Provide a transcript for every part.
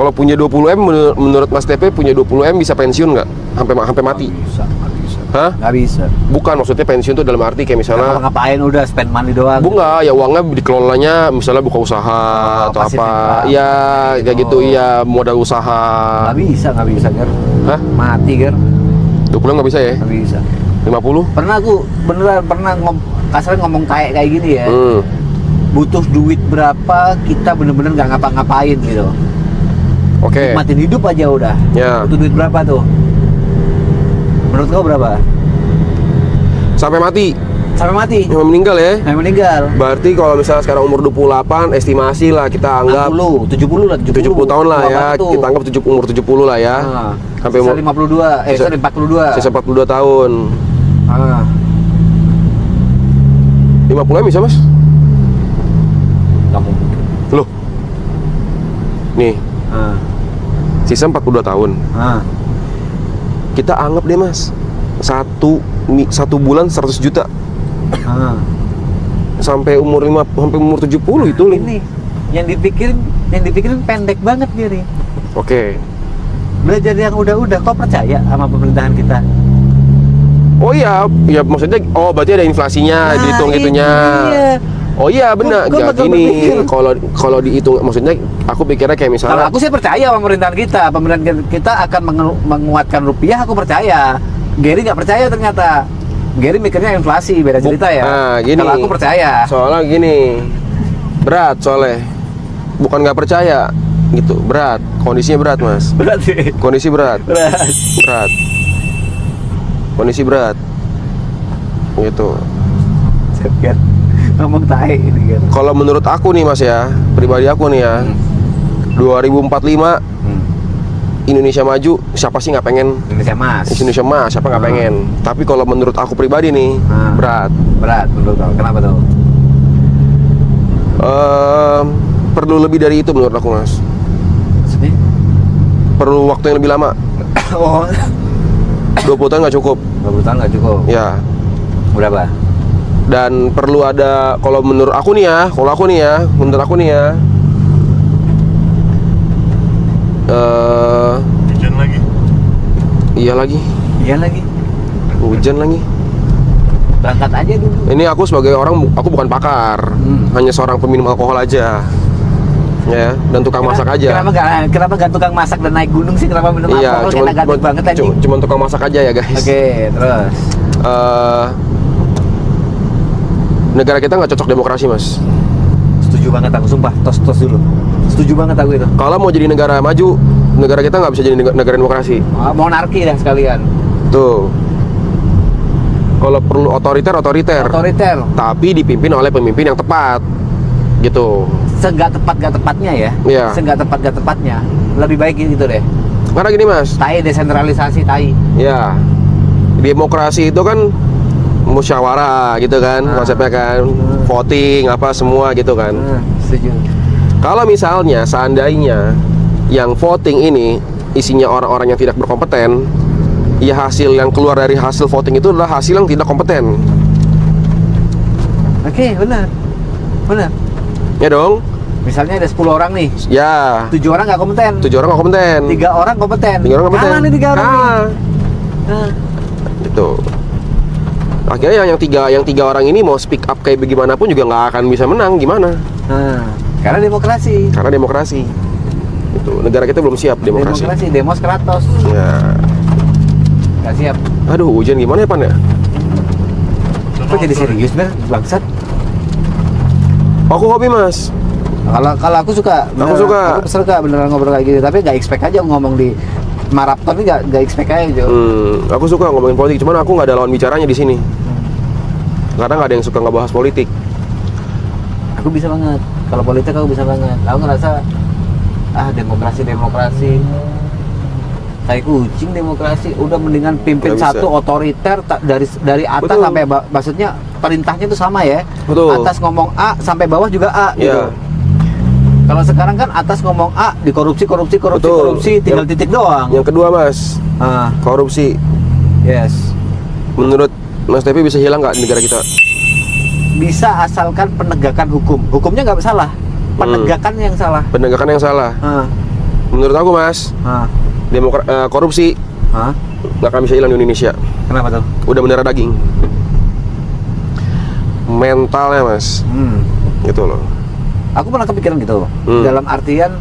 Kalau punya 20M menurut Mas TP punya 20M bisa pensiun nggak? Sampai mati? Nggak bisa. Hah? Nggak bisa. Bukan, maksudnya pensiun tuh dalam arti kayak misalnya Ngapain udah spend money doang. bunga ya uangnya dikelolanya misalnya buka usaha atau pasif apa. income. Iya, kayak Oh. gitu iya modal usaha. Nggak bisa Ger. Hah? Mati Ger. 20 nggak bisa ya? Nggak bisa. 50? Pernah aku beneran kasarnya ngomong kayak gini ya. Butuh duit berapa kita bener-bener nggak ngapa-ngapain gitu. Oke. Nikmatin hidup aja udah. Ya. Butuh duit berapa tuh? Menurut kau berapa? Sampai mati. Sampai mati. Sampai meninggal ya? Sampai meninggal. Berarti kalau misalnya sekarang umur 28, estimasi lah kita anggap 70 lah, 70 tahun lah ya. Berapa tuh? Kita anggap umur 70 lah ya. Nah, Sampai sisa umur 52, sisa- sorry 42. sisa 42 tahun. Ah, 50 bisa, Mas? nggak mungkin. Loh. Nih, Ah, sisa 42 tahun. ah. Kita anggap deh, Mas. Satu bulan 100 juta. Ah. Sampai umur 70 itu nih. Ini yang dipikirin pendek banget dia nih. Oke. Belajar yang udah-udah, kau percaya sama pemerintahan kita? Oh iya, ya maksudnya berarti ada inflasinya, Nah, dihitung itu itunya. dia. Oh iya benar, Gua ya bakal gini. berpikir. Kalau dihitung, maksudnya aku pikirnya kayak Kalau misalnya aku sih percaya sama pemerintahan kita akan menguatkan rupiah, aku percaya. Gary nggak percaya ternyata. Gary mikirnya inflasi, beda cerita ya. Nah, gini. Kalau aku percaya. Soalnya gini, berat soalnya, bukan nggak percaya gitu, berat, kondisinya berat Mas, Berat sih. kondisi berat, Berat. kondisi berat, gitu. Kan ngomong tahe ini kan. Kalau menurut aku nih Mas ya, pribadi aku nih ya, 2045 Indonesia maju, siapa sih nggak pengen? Indonesia Mas. Indonesia mah siapa nggak pengen? Tapi kalau menurut aku pribadi nih, berat. Berat menurut kau. Kenapa tuh? Perlu lebih dari itu menurut aku Mas. Maksudnya? Perlu waktu yang lebih lama. Oh, 20 tahun nggak cukup. 20 tahun nggak cukup. Ya. Berapa? Dan perlu ada, kalau menurut aku nih ya, Hujan lagi. iya lagi, Iya lagi. hujan lagi. Berangkat aja dulu. Ini aku sebagai orang, aku bukan pakar, hanya seorang peminum alkohol aja, ya, dan tukang masak aja. Kenapa nggak tukang masak dan naik gunung sih? Kenapa minum Iya, alkohol? Kayak negatif banget anjing. cuman tukang masak aja ya guys. Oke, terus. Negara kita nggak cocok demokrasi Mas. Setuju banget aku, sumpah. Tos dulu. Setuju banget aku itu. Kalau mau jadi negara maju, negara kita nggak bisa jadi negara demokrasi. Monarki dah sekalian. Tuh. Kalau perlu otoriter. Otoriter. Tapi dipimpin oleh pemimpin yang tepat. Gitu. Seenggak tepatnya ya. Iya. Seenggak tepatnya. Lebih baik gitu deh. Karena gini Mas, Tai desentralisasi tai. ya demokrasi itu kan musyawarah gitu kan, konsepnya kan, voting apa semua gitu kan. Setuju. Kalau misalnya seandainya yang voting ini isinya orang-orang yang tidak berkompeten, ya hasil yang keluar dari hasil voting itu adalah hasil yang tidak kompeten. Oke, benar. Ya dong? Misalnya ada 10 orang nih, Ya. 7 orang nggak kompeten. 7 orang nggak kompeten. 3 orang kompeten. 3 orang kompeten. Kalah nih 3 orang. Kalah. Nah. Gitu. Akhirnya yang tiga orang ini mau speak up kayak bagaimanapun juga nggak akan bisa menang. Gimana? Karena demokrasi. Karena demokrasi. Itu negara kita belum siap demokrasi. Demos Kratos. Ya. Nggak siap. Aduh, hujan gimana ya Pan ya? Kok jadi serius ber bangsat? Aku hobi Mas. Kalau aku suka. Aku suka. Aku suka beneran ngobrol kayak gitu. Tapi nggak expect aja ngomong di maraton ini nggak expect aja Jo. Aku suka ngomongin politik, cuman aku nggak ada lawan bicaranya di sini. Karena nggak ada yang suka ngebahas politik. Aku bisa banget. Kalau politik aku bisa banget. Aku ngerasa demokrasi. Kayak kucing demokrasi. Udah mendingan pimpin Nggak bisa. satu otoriter dari atas Betul. sampai maksudnya perintahnya itu sama ya. Betul. Atas ngomong A sampai bawah juga A gitu. Iya. Kalau sekarang kan atas ngomong A dikorupsi, Betul. tinggal titik doang. Yang kedua Mas, Ah, korupsi. yes. Menurut Mas Tepi bisa hilang nggak di negara kita? Bisa asalkan penegakan hukum. Hukumnya nggak salah, penegakan yang salah. Penegakan yang salah. Ah. Menurut aku mas, Hah? korupsi Hah? nggak akan bisa hilang di Indonesia. Kenapa tuh? Udah mendarah daging. Mentalnya mas, gitu loh. Aku pernah kepikiran gitu. Hmm. Dalam artian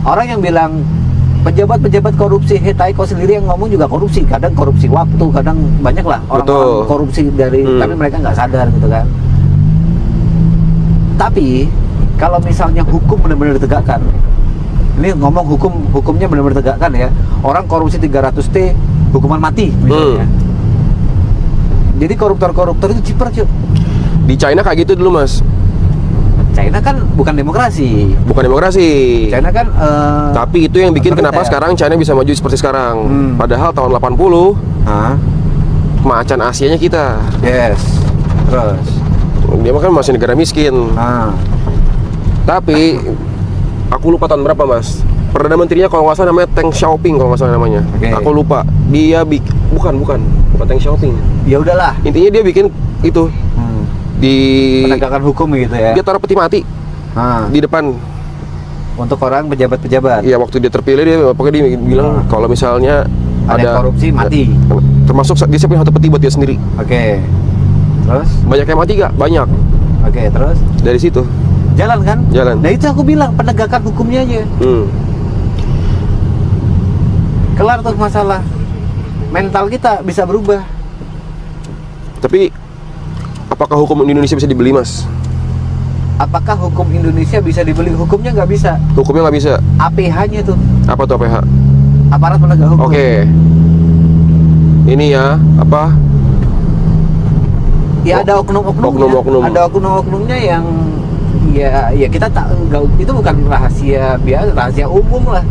orang yang bilang pejabat-pejabat korupsi, hetai kau sendiri yang ngomong juga korupsi. Kadang korupsi waktu, kadang banyak lah orang-orang Betul. korupsi dari, tapi mereka nggak sadar gitu kan. Tapi kalau misalnya hukum benar-benar ditegakkan, ini ngomong hukumnya benar-benar ditegakkan ya. Orang korupsi 300 T, hukuman mati misalnya. Jadi koruptor-koruptor itu ciper cuy. Di China kayak gitu dulu mas. China kan bukan demokrasi. Bukan demokrasi. China kan Tapi itu yang bikin kenapa otoriter. sekarang China bisa maju seperti sekarang. Padahal tahun 80 Hah? macan Asianya kita. Yes. Terus. Dia kan masih negara miskin. Tapi aku lupa tahun berapa mas. Perdana Menterinya kalau nggak salah namanya Deng Xiaoping kalau nggak salah namanya. Oke. Aku lupa. Dia bukan Deng Xiaoping. Ya udahlah. Intinya dia bikin itu di Penegakan hukum gitu ya. dia taruh peti mati di depan. Untuk orang pejabat-pejabat. Iya waktu dia terpilih dia pokoknya dia bilang kalau misalnya Ada yang korupsi mati. termasuk dia siapin satu peti buat dia sendiri. Oke. Terus? Banyak yang mati gak? Banyak. Oke, terus? Dari situ. Jalan kan? Jalan. Nah itu aku bilang penegakan hukumnya aja. Kelar tuh masalah. Mental kita bisa berubah. Tapi apakah hukum di Indonesia bisa dibeli mas? Apakah hukum Indonesia bisa dibeli? Hukumnya nggak bisa. Hukumnya nggak bisa. APH-nya tuh, Apa tuh APH? aparat penegak hukum. Oke. Ini ya apa? Ya ada oknum-oknumnya. Oknum-oknum. Ada oknum-oknumnya yang ya kita tak itu bukan rahasia biasa, rahasia umum lah.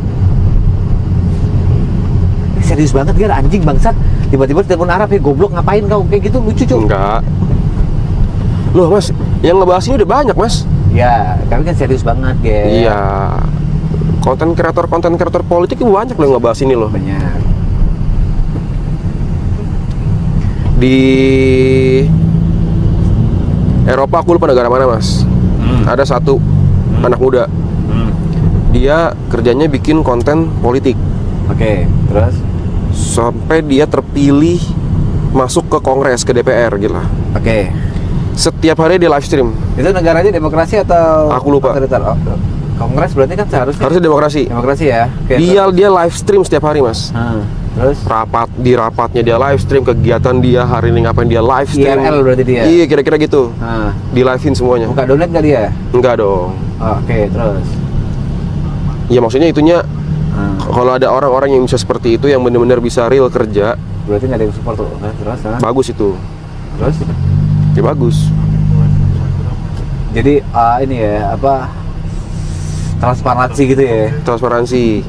Ini serius banget kan anjing bangsat. Tiba-tiba telepon Arab ya goblok ngapain kau kayak gitu lucu cuy. Enggak. Loh mas, yang ngebahas ini udah banyak mas. Ya, kami kan serius banget ya. Iya. Konten kreator politik itu banyak loh yang ngebahas ini loh. Banyak. Di Eropa aku lupa negara mana mas. Ada satu anak muda. Dia kerjanya bikin konten politik. Oke, terus? Sampai dia terpilih masuk ke Kongres, ke DPR gila. Oke. Setiap hari dia live stream. Itu negaranya demokrasi atau Aku lupa. otoriter? Oh, Kongres berarti kan seharusnya Harusnya demokrasi. demokrasi ya. Oke, Dia live stream setiap hari mas. terus Di rapatnya dia live stream, kegiatan dia hari ini ngapain dia live stream. IRL berarti dia. Iya kira-kira gitu. Di livein semuanya. Buka donat nggak dia? Enggak dong. Oke, terus. Ya maksudnya itunya kalau ada orang-orang yang bisa seperti itu yang benar-benar bisa real kerja, Berarti nggak ada yang support tuh. Terus? bagus itu. Terus? Ya bagus. Jadi ini ya apa transparansi gitu ya. Transparansi.